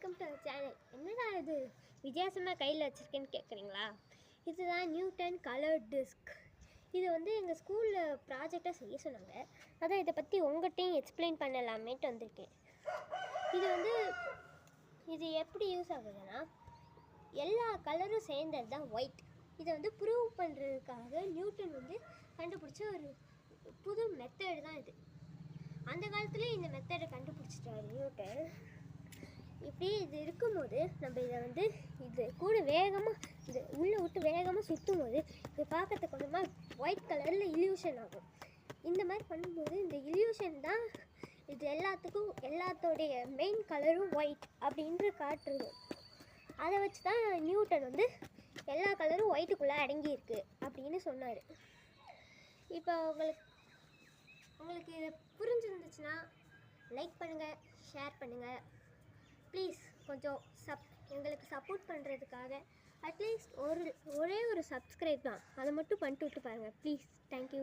Welcome to our channel. என்னடா இது வித்தியாசமாக கையில் வச்சுருக்கேன்னு கேட்குறீங்களா? இதுதான் நியூட்டன் கலர் டிஸ்க். இது வந்து எங்கள் ஸ்கூலில் ப்ராஜெக்டாக செய்ய சொன்னாங்க. அதான் இதை பற்றி உங்கள்கிட்டையும் எக்ஸ்பிளைன் பண்ணலாமேட்டு வந்திருக்கேன். இது எப்படி யூஸ் ஆகுதுன்னா, எல்லா கலரும் சேர்ந்தது தான் ஒயிட். இதை வந்து ப்ரூவ் பண்ணுறதுக்காக நியூட்டன் வந்து கண்டுபிடிச்ச ஒரு புது மெத்தடு தான் இது. அந்த காலத்துலேயே இந்த மெத்தடை கண்டுபிடிச்சிட்டாரு நியூட்டன். இப்படி இது இருக்கும்போது நம்ம இதை வந்து இது கூட வேகமாக இது உள்ளே விட்டு வேகமாக சுற்றும் போது இது பார்க்கறதுக்கு கொஞ்சமாக ஒயிட் கலரில் இல்யூஷன் ஆகும். இந்த மாதிரி பண்ணும்போது இந்த இல்யூஷன் தான் இது எல்லாத்தோடைய மெயின் கலரும் ஒயிட் அப்படின்ற காட்டுறது. அதை வச்சு தான் நியூட்டன் வந்து எல்லா கலரும் ஒயிட்டுக்குள்ளே அடங்கியிருக்கு அப்படின்னு சொன்னார். இப்போ உங்களுக்கு இதை புரிஞ்சிருந்துச்சுன்னா லைக் பண்ணுங்கள், ஷேர் பண்ணுங்கள். ப்ளீஸ் கொஞ்சம் எங்களுக்கு சப்போர்ட் பண்ணுறதுக்காக அட்லீஸ்ட் ஒரே ஒரு சப்ஸ்கிரைப் தான், அதை மட்டும் பண்ணிட்டு விட்டு பாருங்கள் ப்ளீஸ். தேங்க்யூ.